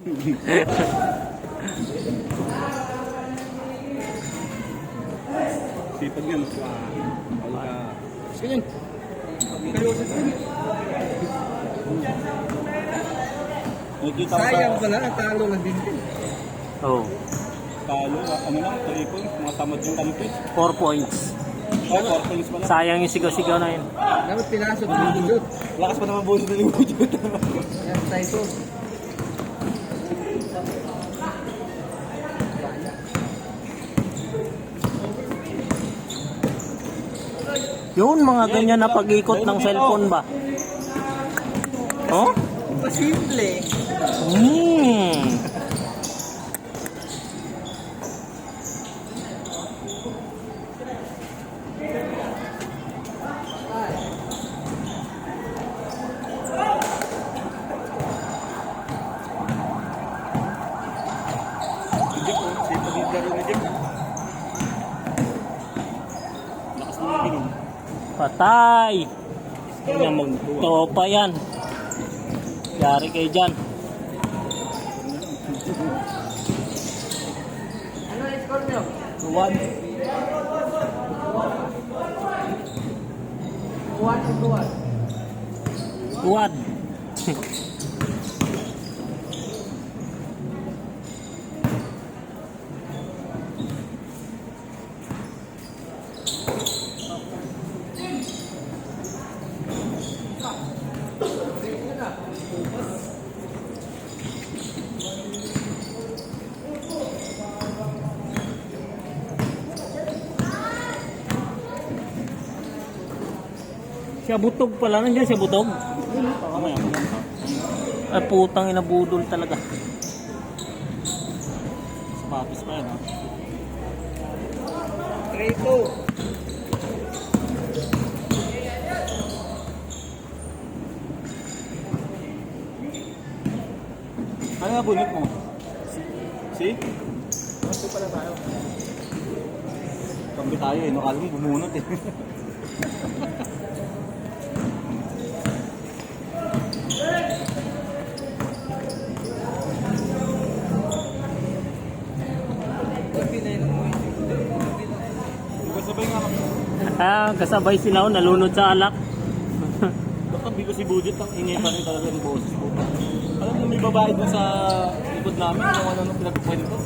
Sipag yan. Sige yan. Sayang pala, talo lang din. Oh. Talo, ano lang, 3 points. Mga tamad yung kalipit. 4 points. Oh, 4 points pala. Sayang yung sigaw-sigaw na yun. Dapat pinasok yung budget. Lakas pa naman bonus na yung budget. Yan, tayo. Yun, mga ganyan na pag-ikot ng cellphone ba? Oh? Pasimple. Patay! Hindi na magtopa yan. Yari kayo dyan. Ano yung score nyo? 1. Tuwad. Siya butog pala. Nandiyan siya butog. Ay putang inabudol talaga. Sapatos pa yan ha. 3-2. Ano nga bunot mo? Si? Gusto pala tayo. Kambi tayo eh. Nakala mo bumunot eh. Kasabay nga kami. Kasabay sila nalunod sa alak. Baka ko si Budget ang ingay pa rin talaga ng boses ko. Alam mo may babae doon sa likod namin kung ano pinagpupunin ko.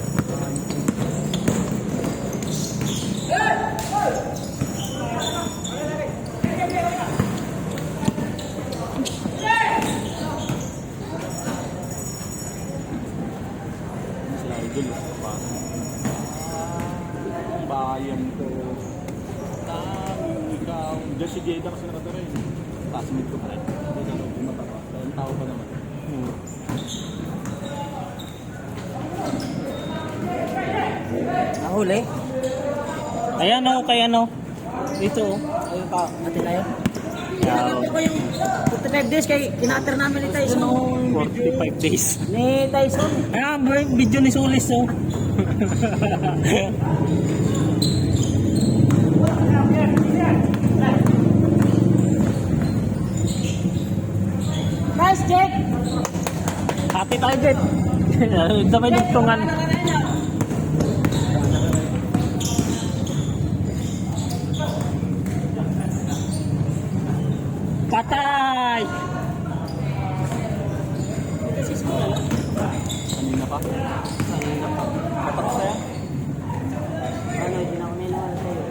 Sila idol pa. Bayan ko. Ikaw. Diyan si Jada kasi nakatira eh. Classmate ko pa rin. Hindi na ako bumaba. Dahil tao pa naman. Nahuli. Ayan o, kay ano. Dito o. Ayun pa. Ate na yun. Yaw. Ito ko yung 45 days kay kinater namin ni Tyson. 45 days. Ni Tyson. Ah, video ni Sulis oh. Nice, Jake! Happy tayo, Jet. Ito may dugtungan. Patay! Kanina pa? Kanina pa. Tapos na yan? Ano, hindi na ako nilawan sa'yo.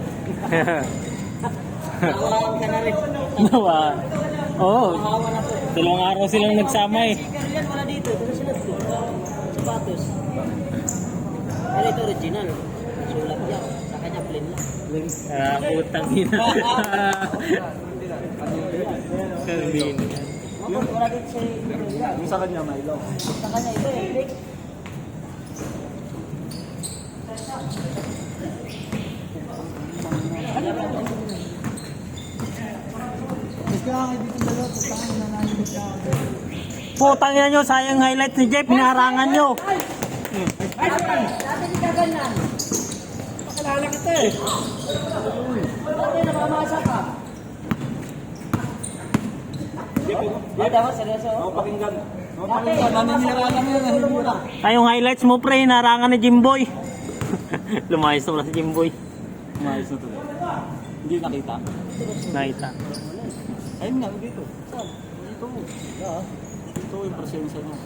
Nakawalan ka na rin. Nawa. Oo. Dalawang araw silang nagsama eh. Yan, wala dito. Ito na sila dito. Sapatos. Pero ito original. Sulat niya. Sa kanya plain lang. Ah, putang ina. Karbin. Wala dito sa Yung sa kanya, Milo. sa kanya ito eh. Jake. Putang ina nyo, sayang highlight ni Jeff, hinarangan nyo. Dati di ka ganyan. Pakilala kita eh. Dati nakamasa ka. Jeff, Dapat seryoso. pakinggan. Naninira lang yan, naninira. Tayong highlights mo pre, narangan ni Jimboy. Lumayas na si Jimboy. Umayos na tuloy. Hindi nakita. Nakita. Ayun nga, dito. Saan? Dito. Dito yung presensya niya.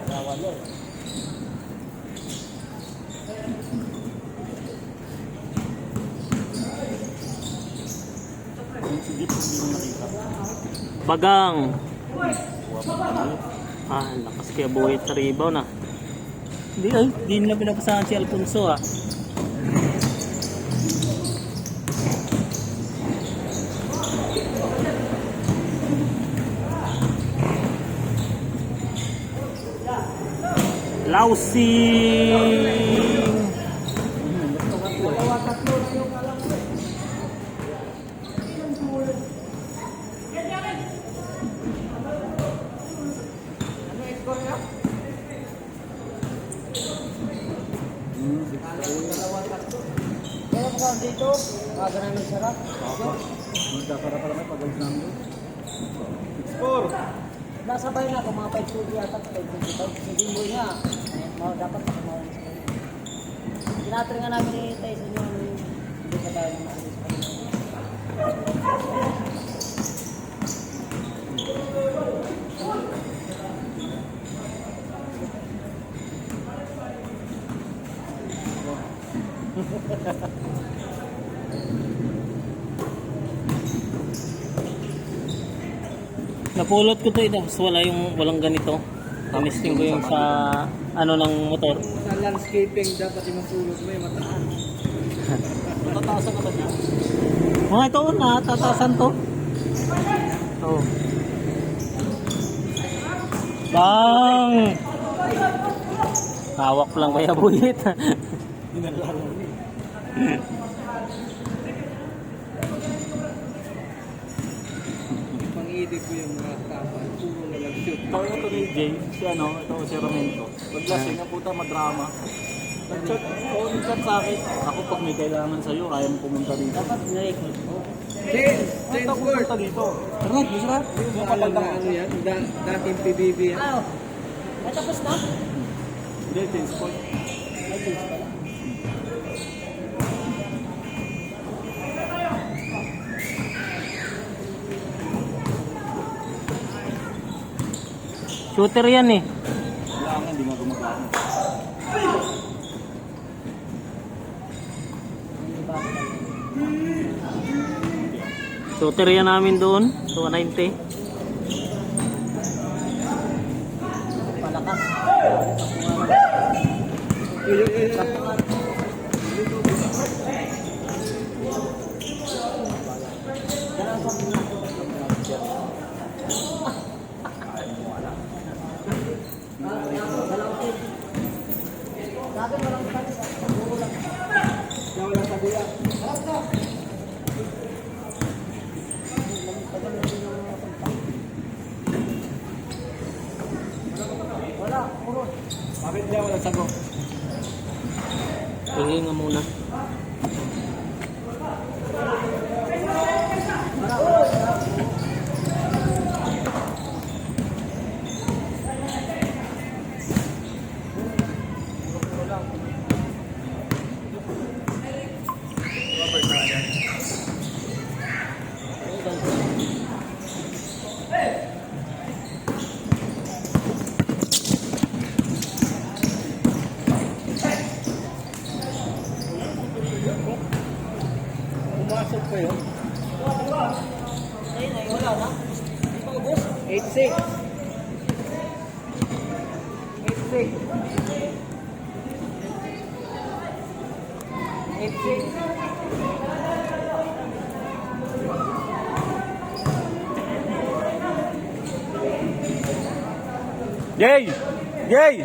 Wala. Yung sigit, hindi mo nakita. Bagang. Ah, lakas kaya buhay sa rebound ah. Hindi ay, hindi nila pinapasahan si Alfonso ah. Lausing. Kaya mo ka dito, aga na ng sarap. Magkakara pa lang pag-alis namin. Score! Nasabay na ako, mga 5-2 yata, 5-25. Sige mo nga, dapat makamawin sa kayo. Tinatry nga namin ni Tyson yung hindi ka tayo maalis pa rin. Napulot ko to tapos walang ganito. Tamisting ko yung sa ano ng motor. Sa landscaping, dapat yung mapulot mo yung mataan. Matataasan ka ba niya? Mga ito na, tatasan to. Oh. Bang! Hawak lang kaya buhit. Pang-idig ko yung mga tapal, puro na lang-shoot. Tawag ito ni Jay, si ano, ito si Romento. Pag lasing na puta, madrama. Nag-chat sa akin. Ako pag may kailangan sa'yo, kaya mo pumunta dito. Dapat na-record mo. Punta pumunta dito. Sarap, masarap. Yung kapal na Ano yan? Dating PBB yan. Ah, natapos na? Hindi, 10 sport. Ay, change pala. Shooter yan eh. Wala nga, hindi nga gumagana. Shooter yan namin doon. 290. Palakas. Bakit niya wala sago? Tingin nga muna. Pumasok pa yun. Ayun, ay wala na. Hindi pa ubos. 8-6. 8-6. 8-6. Jay! Jay!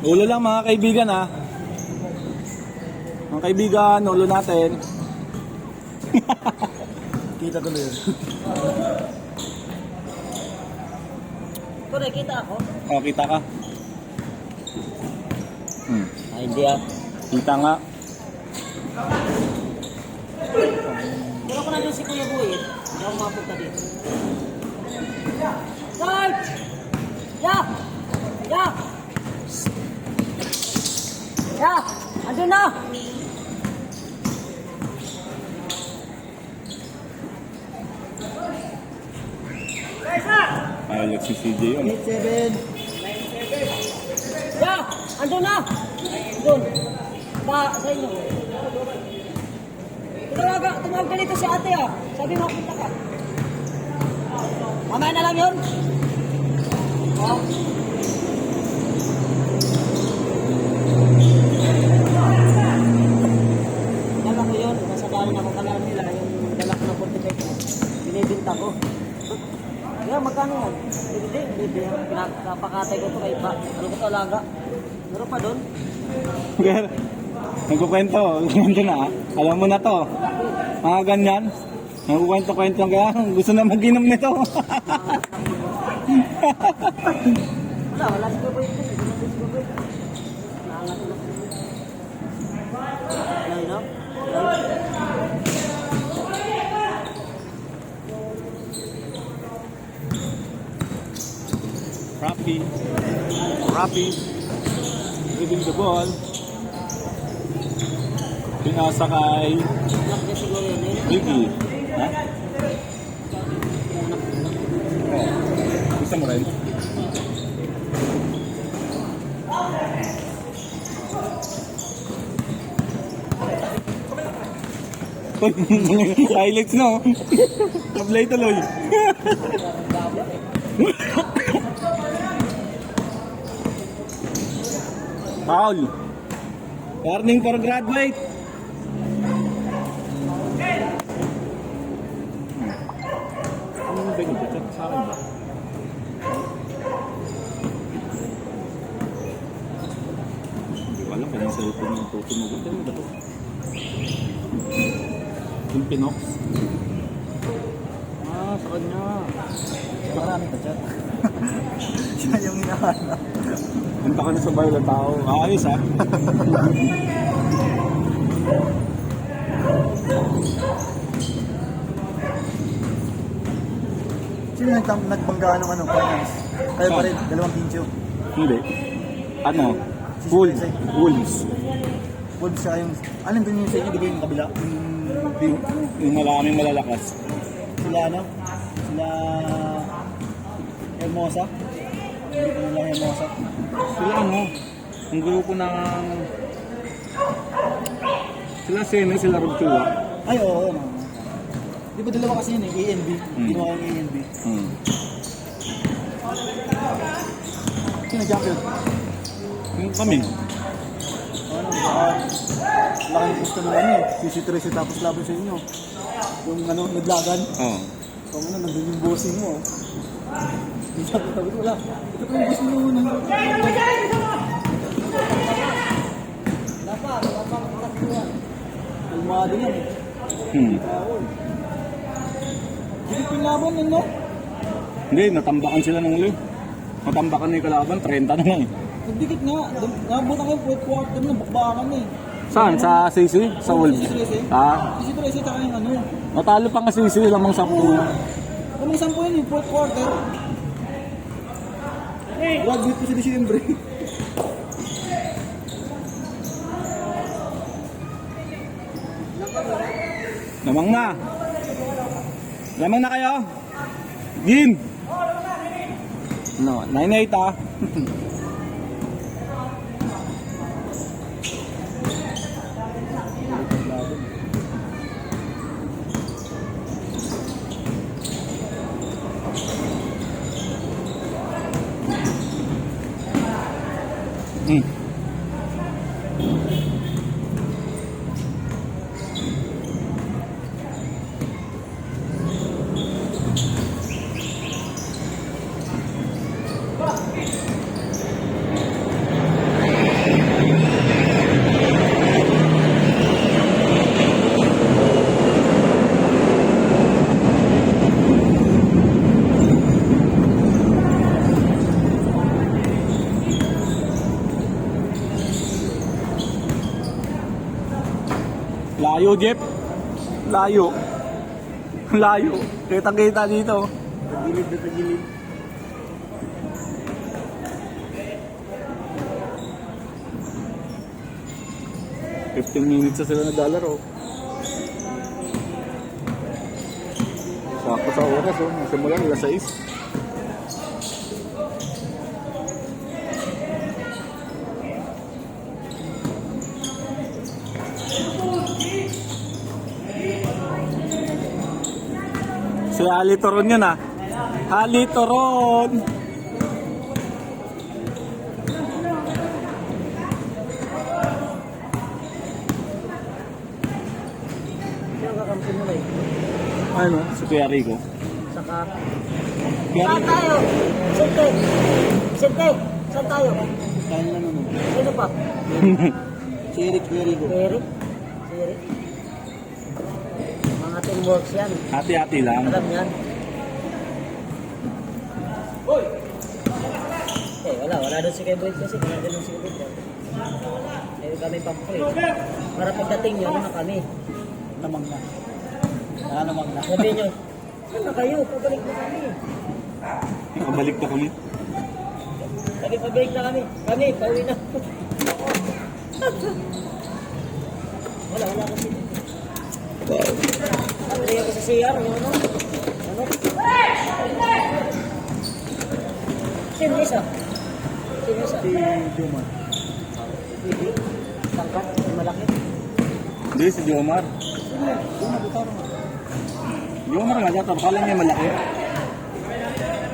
Ulo lang mga kaibigan ha. Mga kaibigan, ulo natin. Kita tuloy yun. Ito, nakita ako. Oh, kita ka. Ay, hindi ah. Kita nga. nandun si Kuya Boy, hindi ako mapunta dito. Start! Yeah! Yeah! Yeah! Andun na! Alex si CJ yun. 8-7. Yeah! Andun na! Andun. Sa inyo. Tumawag ka dito si ate ah. Sabi mo, punta ka. Mamaya na lang yun. Oh. Dala ko yun. Masabaran ako kalala nila. Yung dala ko ng 45 ko. Binibinta ko. Kaya magkano yan? Hindi. Pinapakatay ko ito kay pa. Ano ko ito alaga? Meron pa doon? Girl, nagkukwento na. Alam mo na to. Mga ganyan. Nagkukwento-kwento lang kaya gusto na mag-inom nito. Wala si Kuboy ito. Hindi naman si Kuboy. Naangat na. Ayun no? Rapi. Giving the ball. Pinasa kay Anak niya siguro yun. Ricky. Ha? Gusto mo rin? Highlights no? Tablay tuloy. Foul. Warning for graduate. Ano ba yung chat sa akin ba? Hindi ko alam kung yung cellphone yung tutumugot. Ano ba ito? Yung Pinox. Sa kanya. Marami pa chat. Siya yung hinahanap. Punta ka na sa bayo ng tao. Ayos ha? Sino nagbanggaan ng finance? Kayo pa rin, 2 pincho. Hindi. Ano? Wolves. Wolves. Wolves siya yung... Anong din yung sa inyo, bigay yung kabila? Yung maraming malalakas. Sila ano? Sila... Hermosa? Hindi ko nila Hermosa. Sila ano? Ang grupo ng... Sila Sene, sila Rugchua. Ay, oo. Di ba dalawa kasi yun eh, ANB. Ginawa yung ANB. Sino champion? Yung kami. Ano, laking gusto ng ano eh. Sisi-13 tapos laban sa inyo. Yung ano, naglagan. Oo. Kung ano, nandun yung bossing mo. Sabi ko, wala. Ito pa yung boss mo muna. Kalmado yan eh. Hindi pinaban yun, no? Hindi, natambakan sila ng ulo. Natambakan na yung kalaban, 30 na nga eh. Nagdikit nga. Nabutan ko yung fourth quarter na bakbakan eh. Saan? Sa Sisi? Sa Wolves? Sisi 13 tsaka yung ano. Natalo pa nga Sisi, lamang 10. Kamang 10 yun yung fourth quarter. Graduate ko sa Disyembre. Lamang na. Lamang na kayo. Gin. No, 9-8 ah. Layo, Jeff. Layo. Layo. Kita-kita dito. Tagilid na tagilid. $15 minutes na sila naglalaro. Sakto sa oras, oh. Nasimulan nila 6. Si Ali Toron yun, ah. Ali Toron! Yung kakampi mo na eh. Ano? Si Kuya Rico. Saka... Kuya Saan Rico. tayo? Sinte! Sinte! Saan tayo? Saan na naman? Sino pa? Si Eric Merigo. Eric? Si Eric? Mga teamworks yan. Hati-hati lang. Alam yan. Eh, wala doon si Kebrit kasi. Wala doon si Kebrit. Eh, kami pang-play. Para pagdating nyo, ano na kami? Namang na. Namang na. Sabi nyo, saan na kayo? Pabalik na kami. Kabalik na kulit. Sabi, pabalik na kami. Kami, pauwi na. Wala kasi. Ano ako sa CR? Ano? Ano? Sino isa? Sino isa? Si Jumar. Hindi. Tangkat, malaki. Hindi, si Jomar. Jomar nga dito. Kala niya malaki.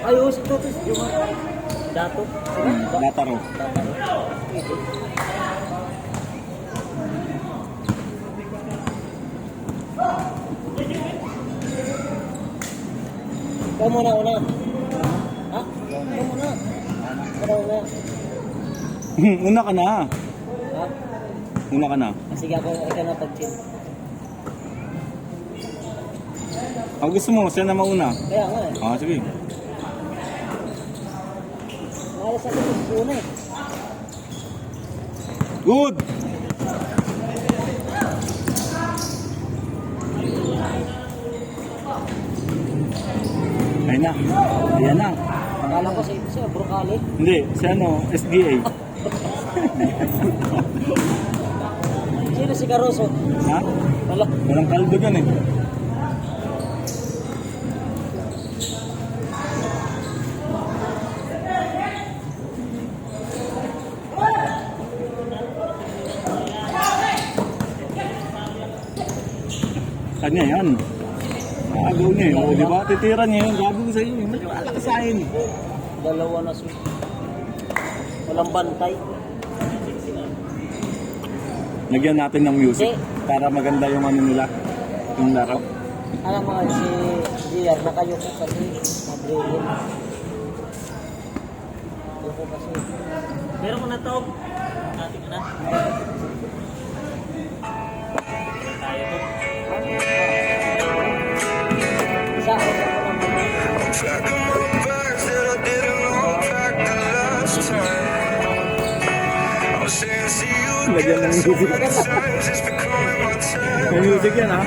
Ayos, ito si Jumar. Dato. Lataro. Ikaw muna una. Ha? Ikaw muna. Ikaw muna. Una ka na. Ha? Una ka na. Sige ako, ikaw na pag-chill. Ang gusto mo, siya na mauna. Kaya nga eh. Ah, sige. Malas ako sa una eh. Good! Ayun na. Ayan na. Akala ko siya, brokali. Hindi, si ano, SGA. Sino si Caruso? Ha? Wala. Walang kaldo dyan eh. Kanya yan. Agaw niya eh. O, di ba? Titira niya yun. Gagawin sa iyo. Wala ka sa akin. Dalawa na siya. Walang bantay. Lagyan natin ng music Hindi. para maganda yung ano nila. Yung laro. Alam mo si JR nakayuko kasi mabrilin. Yuko kasi. Meron ko na to. Natin ka na. Tayo to. Isa ako sa Lagyan ng music. May music yan ha.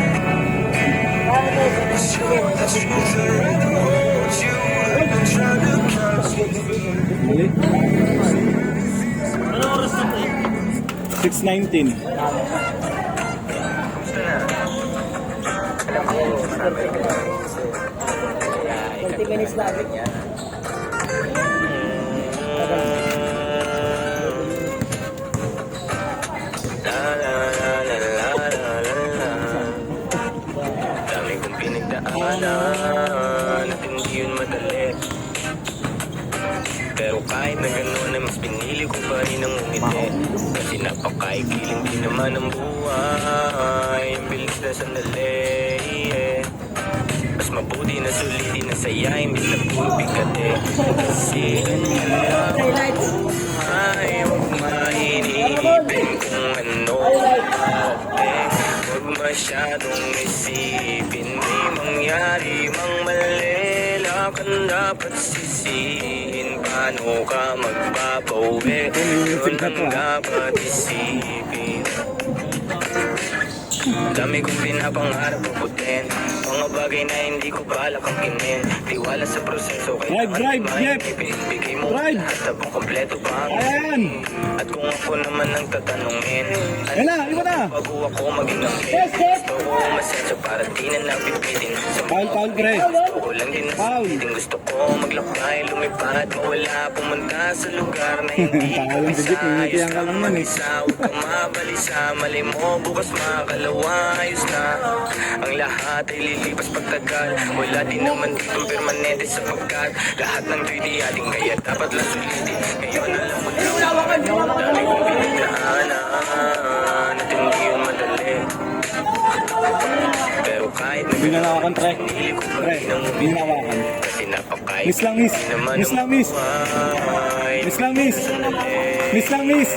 Mali. Ano oras na to? 6:19. Minutes na agad. Dami kong pinagdaanan at hindi yun madali. Pero kahit na gano'n ay mas pinili ko pa rin ang umiti. Kasi napakaigiling din naman ang buhay. Ang bilis na sandali mas mabuti na sulitin na saya imbis na puro bigate. Kasi ay huwag mainipin kung ano ate. Huwag masyadong isipin may mangyari mang mali. Lakan dapat sisihin paano ka magpapawi. Yun ang dapat isipin. Dami kong pinapangarap abutin, mga bagay na hindi ko balak angkinin. Tiwala sa proseso, Drive, drive, Jeff. Bigay mo Drive. lahat habang kompleto pa ang Ayan! At kung ako naman ang tatanungin, Ayan na, iba na! bago ako maging ang Yes, yes! gusto ko umasenso para di na napipitin. Sa Foul, foul, pre. gusto ko lang din Foul. nasabitin. Gusto ko maglakbay, lumipad, mawala, pumunta sa lugar na hindi ko Pangalan si Dick, minitiyan ka lang nun eh. mag-isa. Huwag kang mabalisa, mali mo, bukas makakalawa, ayos na. Ang lahat ay lilipas pagtagal. Wala din naman ditong permanente sapagkat lahat ng to'y di ating kaya dapat lang sulitin. Ngayon alam mo lang, dami kong pinagdaanan at hindi yun madali. Pero kahit Hindi na nawakan, pre. pinili ko pa Pre, rin ang hindi na nawakan. kasi napakaibig Miss lang, miss. naman Miss ang lang, miss. buhay. Miss lang, miss. Miss lang, miss.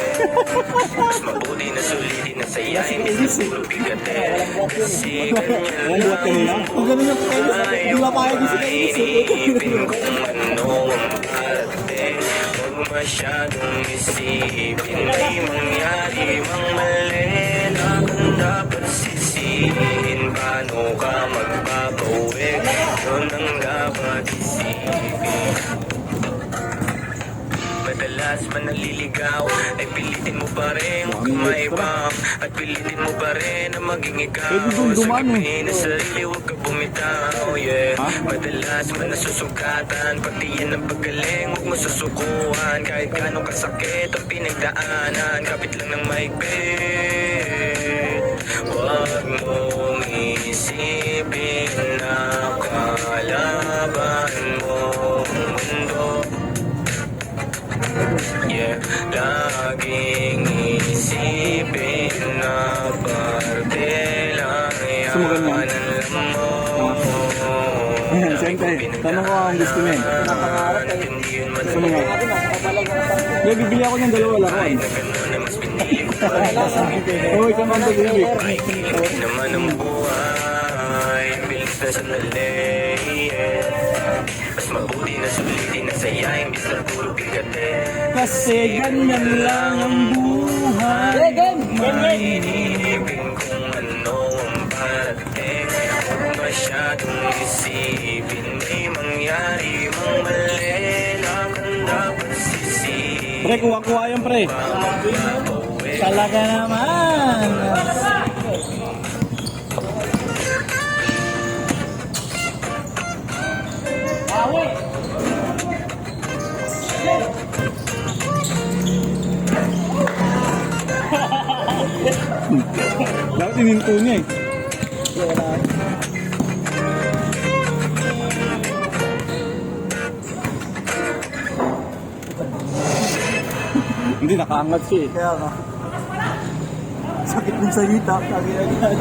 Mas mabuti na sulitin na saya, hindi sa puro bigatin. Kasi ganyan Ayan, buhat kanina. Kung ganun yung kainis, hindi mapayag yung si Kainis. Isipin kung ano ang parating. Huwag masyadong isipin, may mangyari mang mali na kung dapat sisihin. Paano ka magpapauwi, yun ang dapat isipin. Madalas man naliligaw ay pilitin mo pa rin huwag kang maibang at pilitin mo pa rin na maging ikaw. Pwede doon dumaan, eh. Sagapin na sarili huwag ka bumitaw, yeah. Madalas man nasusugatan pati yan ang paggaling huwag mo susukuhan kahit gano'ng kasakit ang pinagdaanan kapit lang ng maigpit. Huwag mong isipin na kalaban mo ang mundo. Yeah, laging isipin na parte lang yan ang mo. Ayan, siyempre. Tanong ko ang gusto niya. Napangarap eh. Hindi yun Gusto mo nga. Sabi na, kapalag na kapag. Hindi, bibili ako ng dalawa laruan. na gano'n na mas pinili ko pa rin. Oo, isang banda bibili. Ay, kilig naman ang buhay. Bilis na sandali, yeah. Mas mabuti na sulitin na saya, imbis na puro bigatin. Kasi ganyan lang ang buhay. Hey, game! Mainipin kung ano ang parating. Huwag masyadong isipin, may mangyari mang mali lang ang dapat sisihin. Pre, kuha-kuha yan, pre. Talaga naman. Dapat ininto niya eh. Hindi, nakaangat siya eh. Kaya nga. Sakit ng salita. Sabi agad.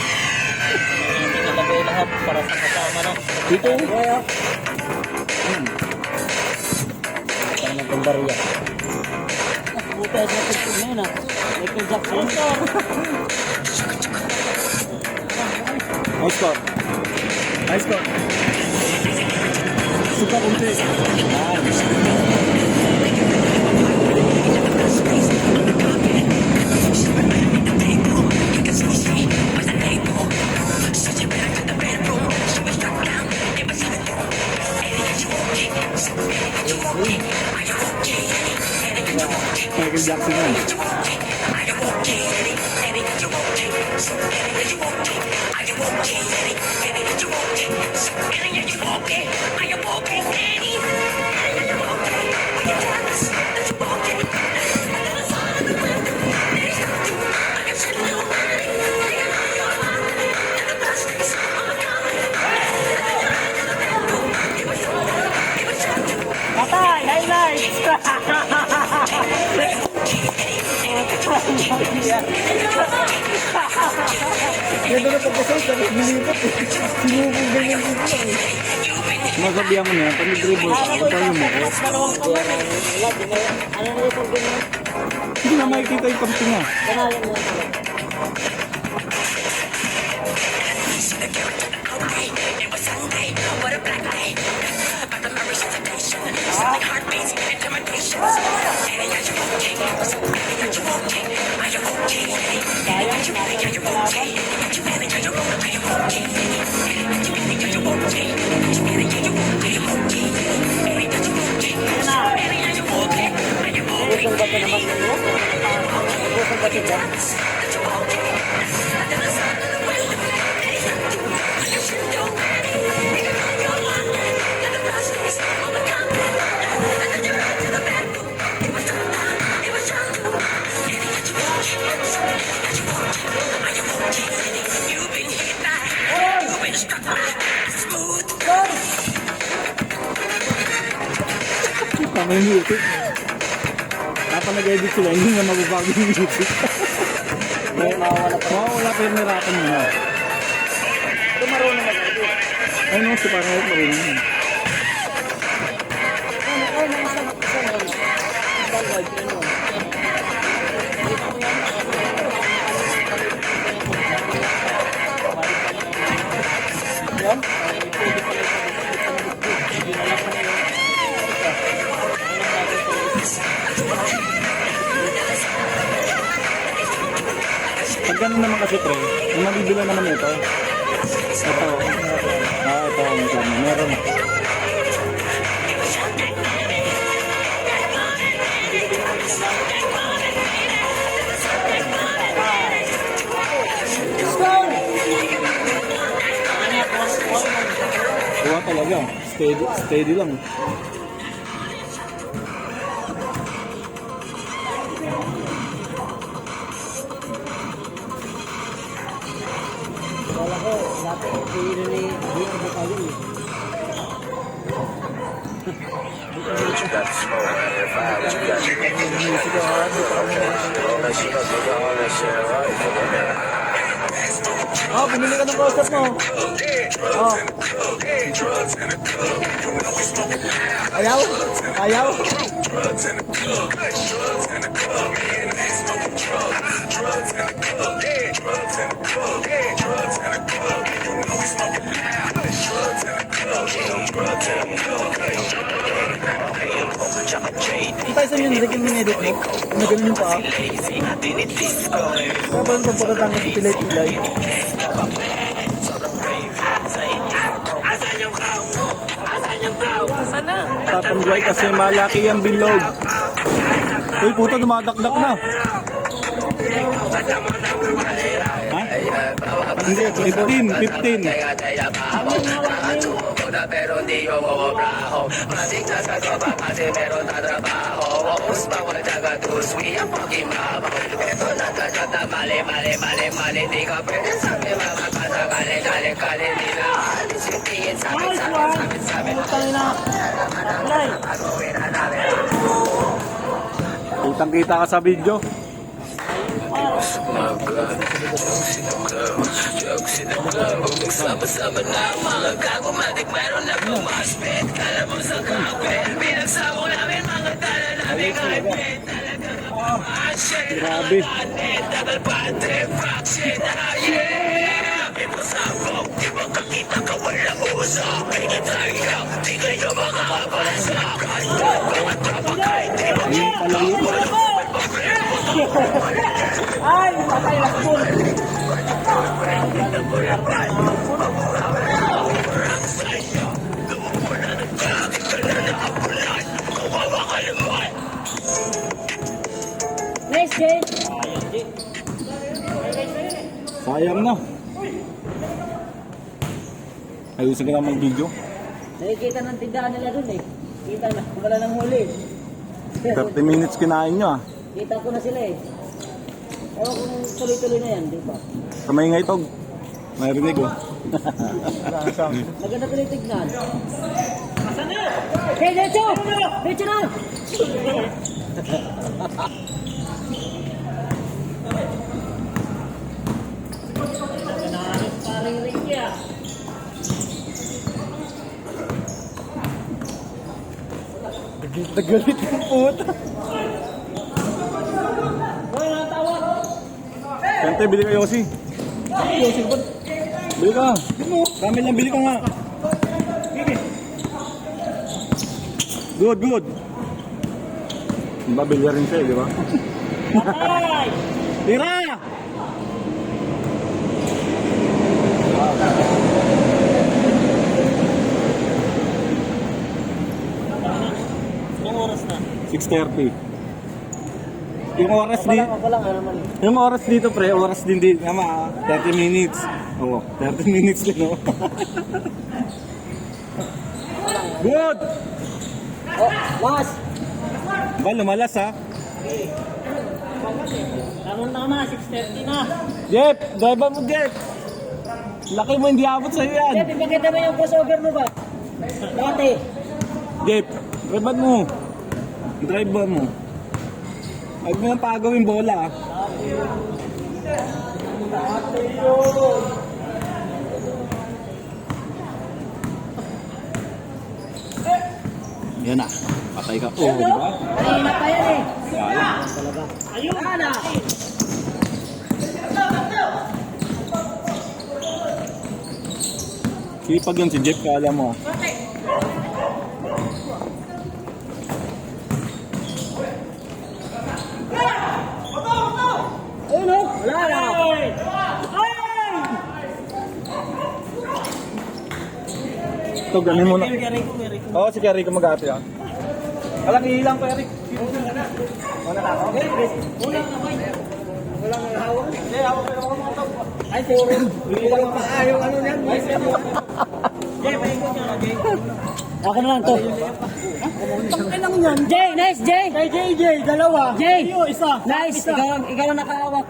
Hindi nalagay lahat para sa kasama no. Dito. Kaya. Parang nagbandarya. Puta, sa pagpag na yun ah. Michael Jackson. Nice shot. Nice shot. Suka kunti. Michael Jackson yan. Patay! Highlights! Ganda na pagkasal, tapos nilipat eh. Sinubong ganyan dito lang eh. Masabihan mo na yan, pag nag-dribble ka, kung tayo mo ko. Wala, di na. Ano na yung pagpag na? Hindi na makikita yung kampi niya. Pangalan mo. Pusong bato naman nyo. Pusong bato ba? Tama yung music. Dapat nag-edit sila, hindi na mababago yung music. May mawawala pa. Mawawala pa yung nirapan mo na. Ito marunong mag-edit. Ay no, si parang marunong yun. Ay, nasa yun. Download, yun yun. Yan? Pag ganun naman kasi pre, yung mabibila naman ito. Ito. Ito ang sabi. Meron. Kuha talaga. Steady lang. Wala ko, dati hindi ni Dito ba kayo eh. Oh, binili ka ng close-up mo. Oh. Ayaw? Ayaw? Ang tayo sa music yung minedit mo? Ano ganun yung paa? Kaya ba yung pagpapatang sa pilay-pilay? Tatanggay kasi malaki ang bilog. Uy, puto, dumadakdak na. Ha? Hindi, 15. Pero di ko mabraho. Masik na sa tropa kasi meron na trabaho. Waus bawal tagatus, we ang pag-imabaw. Ito na tagat na mali. Di ka pwede sabi mga kali nila. Alisintihin sabi. Kitang-kita ka sa video. Sama-sama na mga kagumatik, meron na pumaspit. Kala mo sa kapit, pinagsabong namin mga tala namin kahit Grabe. tagal patre, fraction, yeah. Pinasabog, di ba kakita ka walang usap? Tayo, di kayo makakabasa. Mga tropa kahit di ba Ay, patay na po. Nice, Jay. Sayang na. Ayusin ka na mag-video. Nakikita ng tindahan nila dun eh. Kita na, wala nang huli. 30 minutes kinain nyo ah. Kita ko na sila eh. Ewan kung tuloy-tuloy na yan, di ba? Kamay nga itog. Marinig oh. Maganda tuloy tignan. Hey, Lecho! Lecho na! Paring Ricky ah. Nagalit yung puta. Boy, natawag! Kante, bili ka Yossi. Yossi ba? Bili ka. Ramen lang, bili ka nga. Good. Babilya rin siya, di ba? Patay! Tira! Anong oras na? 6:30. Yung oras di, Ako lang, ano naman. yung oras dito pre, oras din di, tama, 30 minutes. Oo, 30 minutes din, no? Good! Oh, mas! Ba, lumalas ha? Karoon na na, 6:30 na. Jeff, drive mo Jeff! Laki mo, hindi abot sa'yo yan. Jeff, ipakita mo yung crossover mo ba? Dati. Jeff, drive mo. Drive mo. Huwag mo nang pagawin bola ah. Yan na, patay ka. Oo, di ba? Kanina pa yan eh. Wala. Talaga. Ayun! Sana! Sipag yun si Jeff, kala mo. Ayun oh! Wala na! Ito, ganin mo na. Gary ko. Oo, si Kerry ko mag-ate ah. Walang ihilang pa, Eric. Wala na ako. Walang hawak. Hindi, hawak ko yung mga tao. Ay, puro. Ilang pa yung ano niyan. Jay, paikot nyo na, Jay. Ako na lang to. Tangin lang yan. Jay, nice Jay! Kay JJ, dalawa. Jay! Iyo, isa. Nice! Ikaw ang nakahawak.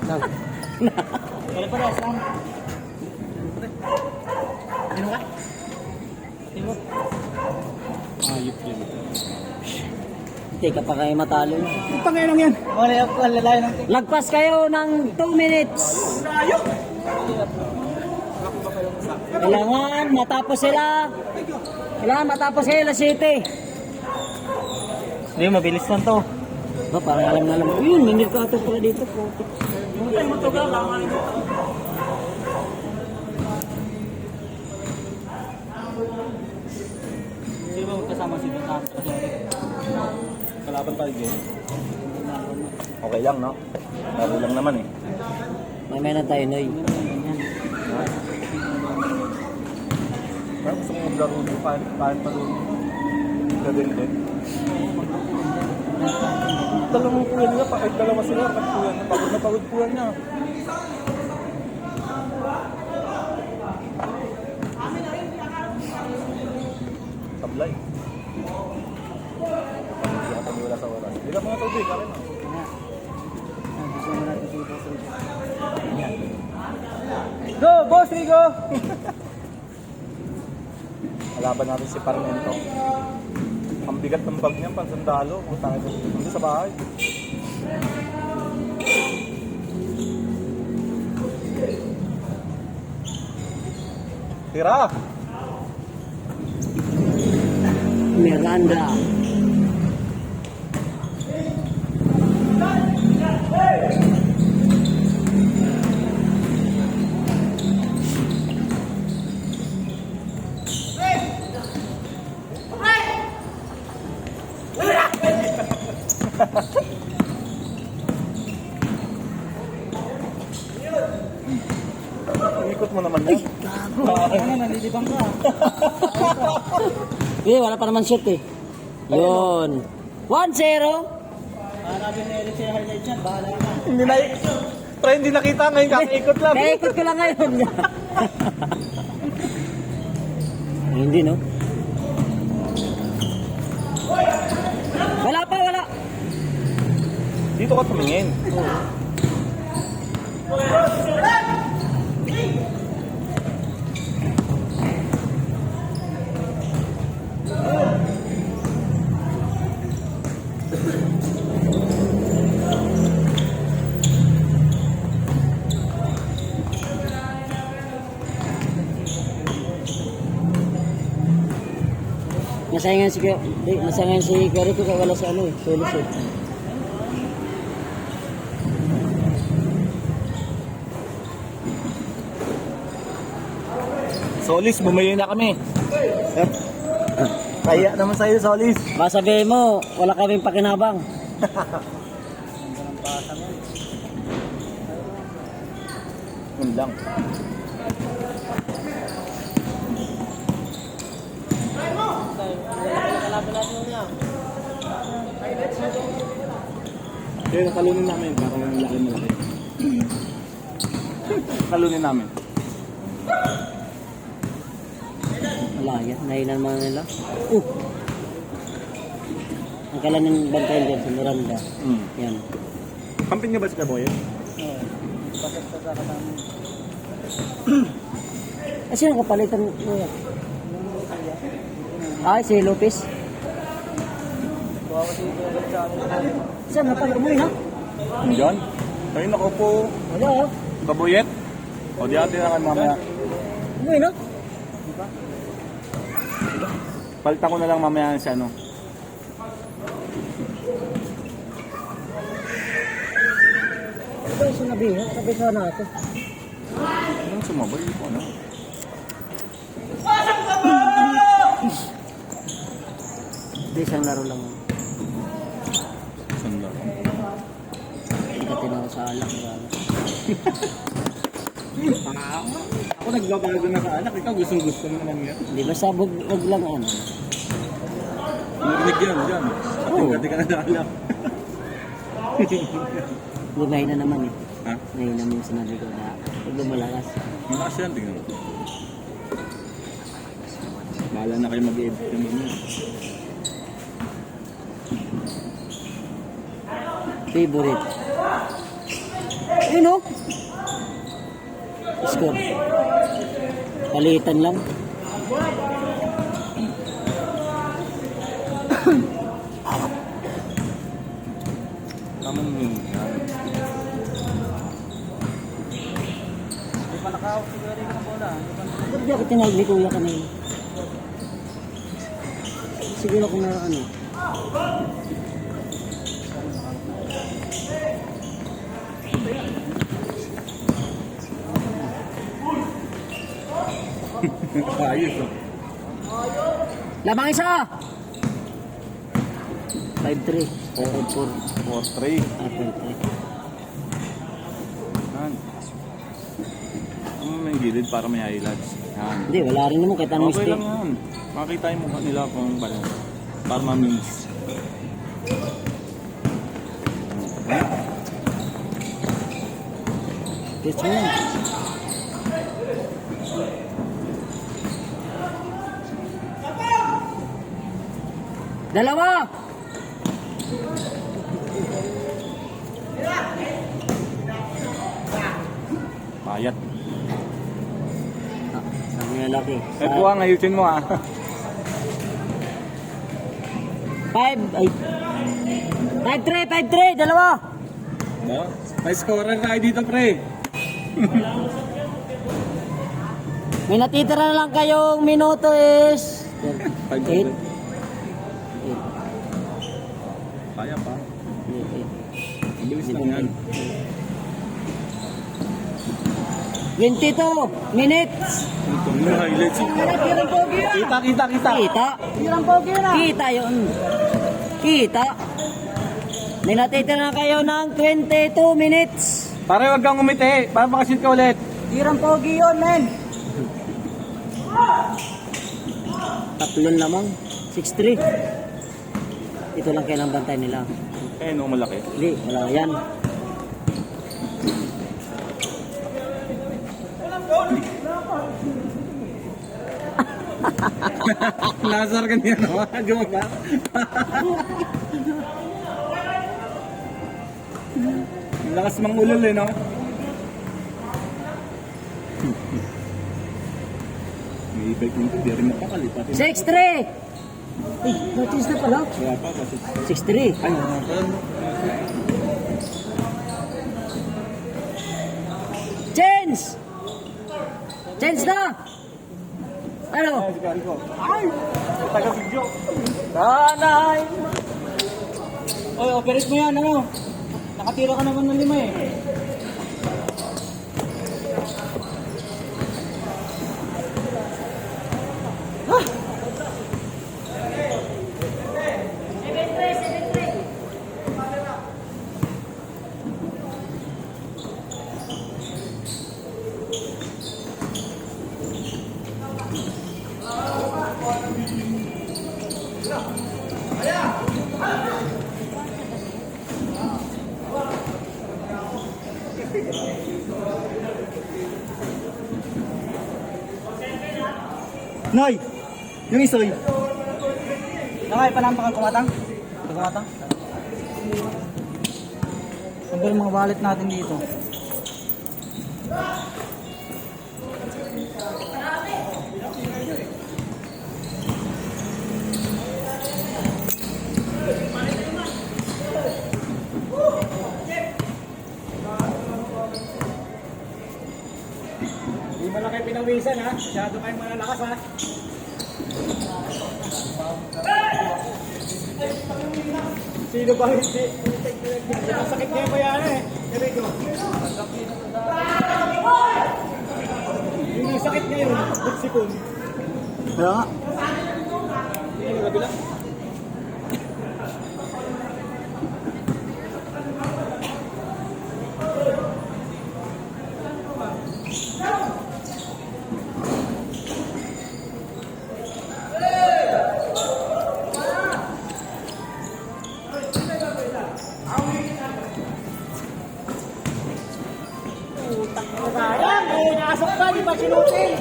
Wala pa lang. Sino ka? Sino? Ayop yun. Hindi ka pa kayo matalo. Tangin lang yan. Wala yung lalay ng Lagpas kayo ng 2 minutes. tayo. Kailangan matapos sila. Kailangan matapos sila alas 7. Hindi, mabilis lang to. Ba, parang alam na alam. Yun, minil ka ito pala dito. Ay, matugal lang. Sino ba kasama si Don? Kalaban tayo, Jeff. Okay lang, no? Laro lang naman eh. May na tayo, Noy. Pero gusto mo maglaro dito, paano pa rin? Gadin din. Dalawang puyan niya, kahit dalawa sila, kahit puyan niya, pagod na pagod puyan niya. Sablay. Hindi ka paniwala sa oras. Hindi ka mga tubig, akin na. Go, boss, Rigo! Kalaban natin si Parmento. Ang bigat ng bag niya, pansandalo. Utangin ko dito sa bahay. Tira! Miranda. Ikot mo naman yan. Nalilibang ka. Eh, wala pa naman shoot eh. Yun. 1-0. Hanapin na ulit siya highlight yan. Bahala ka. Hindi na Pre, hindi nakita ngayon, kakaikot lang. Kaya ikot ko lang ngayon. Hindi, no? Wala pa, wala. Dito ka tumingin. Masayangan si Gary ko kaya wala sa ano eh. Solos eh. Solis, bumayo na kami. Kaya naman sa'yo, Solis. Baka sabihin mo, wala kaming pakinabang. Yun lang. Kaya kalunin namin, baka malaki. Kalunin namin. Wala yan, nahinan mga nila. Ang kailan ng bantayan dyan sa Miranda. Yan. Kampin niya ba si Kaboy? Sino kapalitan mo yan? Ay, si Lopez. Saan na pala umuwi na? Diyan? Ayun ako po. Wala oh. Kaboyet? O di atin na mamaya. Umuwi na? Palitan ko na lang mamaya si ano. Ito yung sinabi ha? Sabi sana ako. Anong sumabay ko ano? Hindi, isang laro lang. Sanda. Hindi ka tinawag sa alak. Ako nagbabago na sa anak. Ikaw gustong-gusto mo naman yan. Hindi, basta wag lang ano. Narinig yan dyan. Pati ka na naalak. Lumay na naman eh. Ha? Ngayon naman yung sinabi ko na pag lumalakas. Malakas yan, tingnan mo. Bahala na kayo mag-i-edit yung mga. Favorite. Ayun o. Score. Palitan lang. Tama mo yun. Ba't di ako tinawag ni Kuya kanina? Siguro kung na ano. Ayos oh. Lamang isa! 5-3. 4-3. 5-3. Yan. Ano may gilid para may highlights. Yan. Hindi, wala rin naman kahit anong Okay mistake. lang yan. Makita yung mukha nila kung paano. Para ma-miss. Yes, man. Dalawa! Payat. Sabi nga laki. Eh buwang, ayusin mo ah. 5-3, dalawa! No? May scorer tayo dito pre. May natitira na lang kayong minuto is 5 8. Kaya pa. Bilis lang yan. 22 minutes! Ito yung highlights. Kita. Kita. Kita yun. Kita. May natitira na kayo ng 22 minutes. Pare wag kang umiti. Para makashoot ka ulit. Tirang pogi yun, men. Tatlon lamang. 6-3. Ito lang kailang bantay nila. Eh no, malaki. Hindi, wala yan. Lazar ka niya no? Joke ba? Lakas mang ulol eh no? May ibig nito, di rin napakalipat. 6-3. Eh, notice na pala. Kaya pa kasi. 6-3. Ano? Change! Change na! Ano? Ay! Taga-video. Nanay! Oy, operate mo yan, ano? Nakatira ka naman ng 5 eh. Noy! Yung isoy. Nakay, panampakan kumatang? Kumatang? Ang ba yung mga wallet natin dito? Hindi mo lang kayo pinawisan ha. Masyado kayong malalakas ha. Sino ba hindi? Masakit niya yung bayana eh. Sabi ko. Yung sakit niya yun. Buksipon. Kaya nga. Hindi yung kabila. Sayang, eh, nakasok ka, di ba sinutin?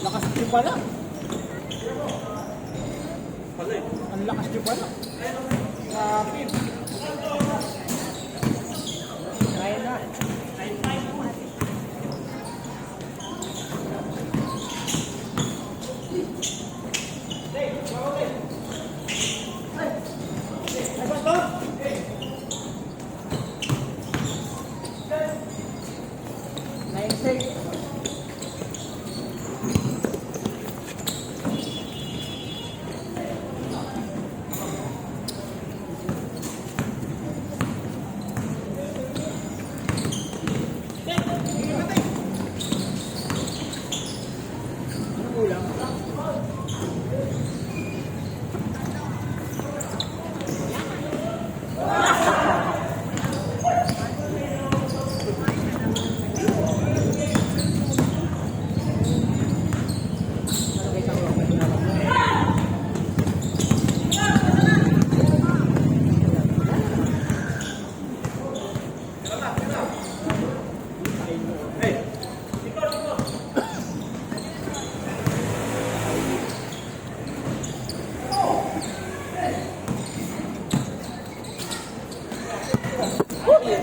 Lakas nyo pala. Ang lakas nyo pala. Grabe. Kaya na.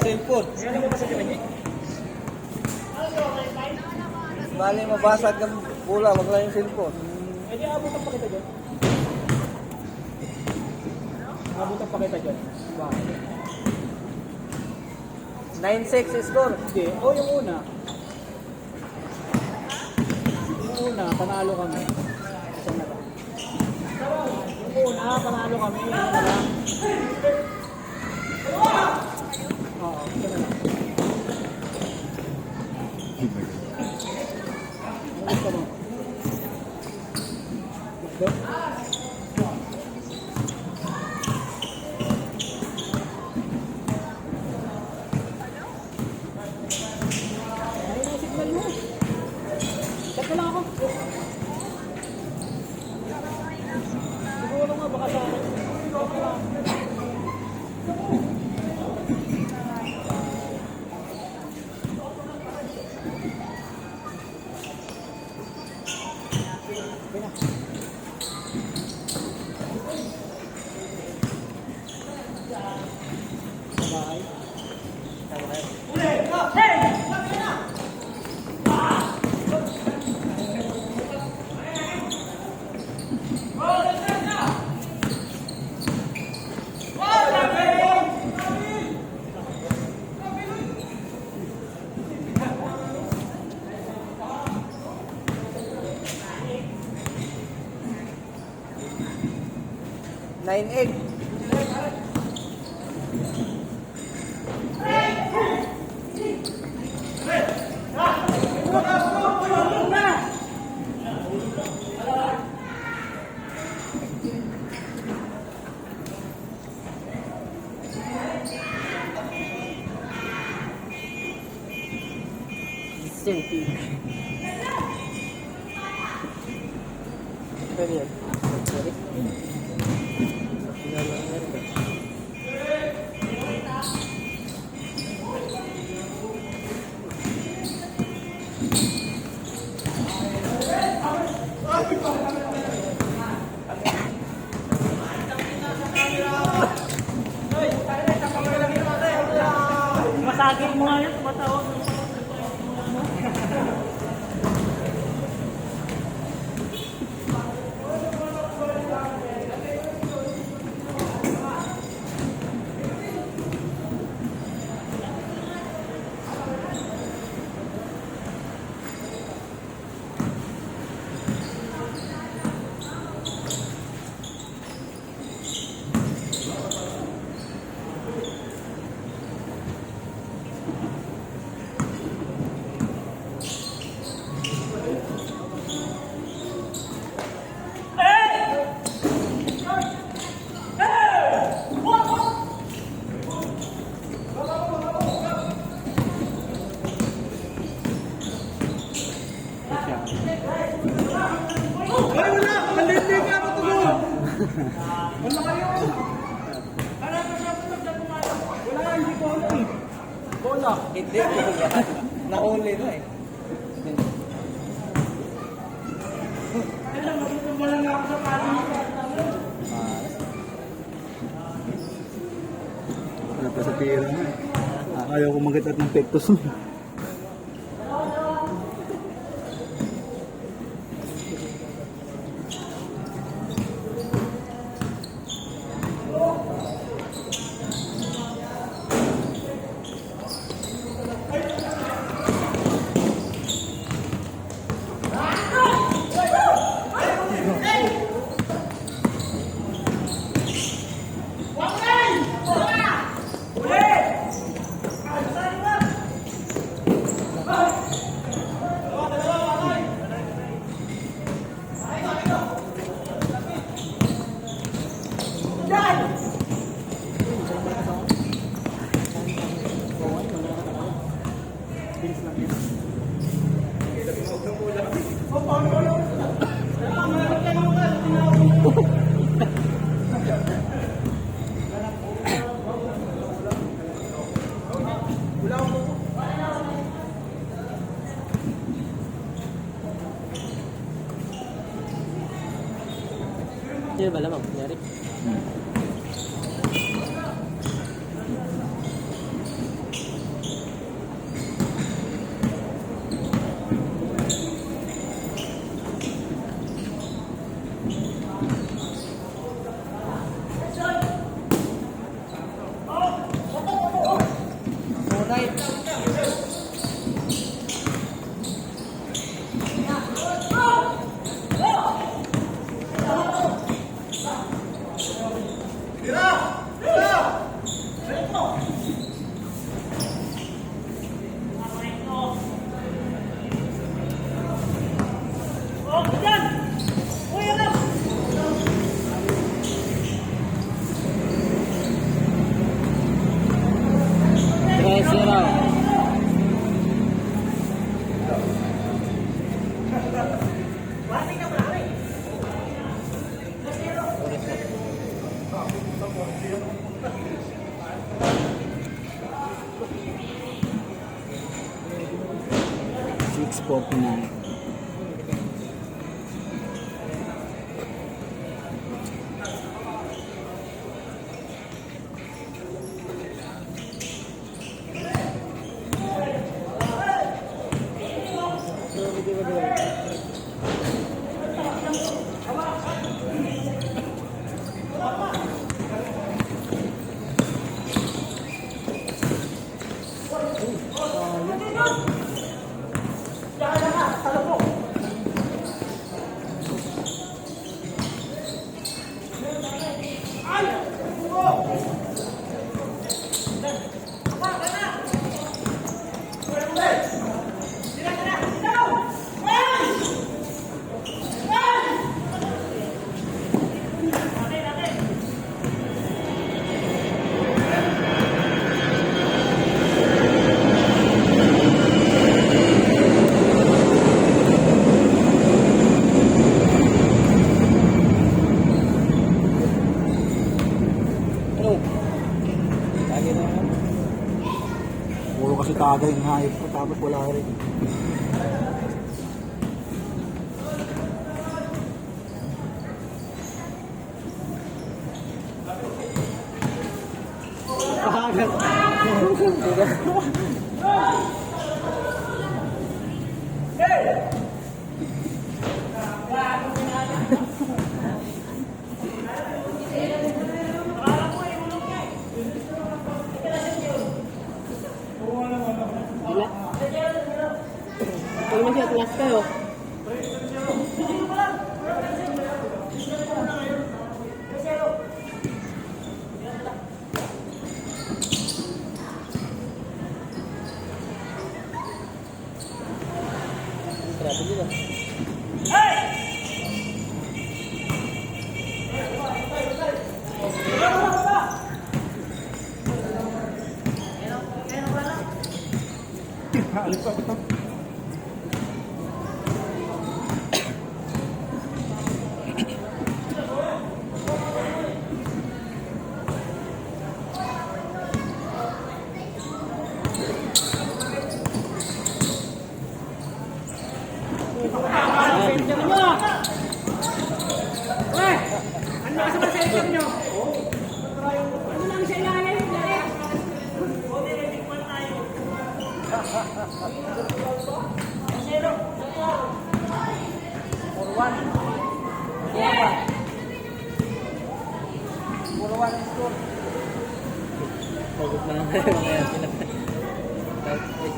Cellphone. Bali, mabasag ang pula, wag lang yung cellphone. Eh, di abutan pa kita dyan. Abutan pa kita dyan. Bakit? 9-6 score. Hindi. O, yung una. Yung una, panalo kami. Isa na lang. Yung una, panalo kami. Isa na lang. Oo, isa na lang. Ano gusto mo? Gusto? Ayun ang signal mo. Check na lang ako. Siguro nga baka sa akin. Check na lang. Sa bahay. Nine eight. Pwede yan. Pwede. lagi mo nga yan, tumatawag. Hindi, na-only na eh. Wala pa sa tira na. Ayaw ko magatat ng pektos mo. Hindi ba lamang, kunyari? $6.49. Puro kasi tagay ng hayop ko tapos wala rin. Kagat. Gila. Pag masya, tulas kayo. Grabe nila. Pagod na lang kayo mga yan. Kahit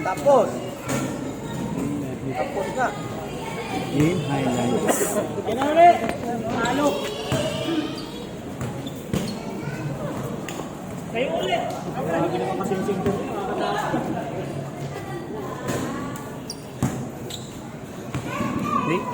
Tapos. Tapos na. Game highlights. Yan na ulit. Ano? Kayo ulit. Grabe naman kasingsing doon. Hindi.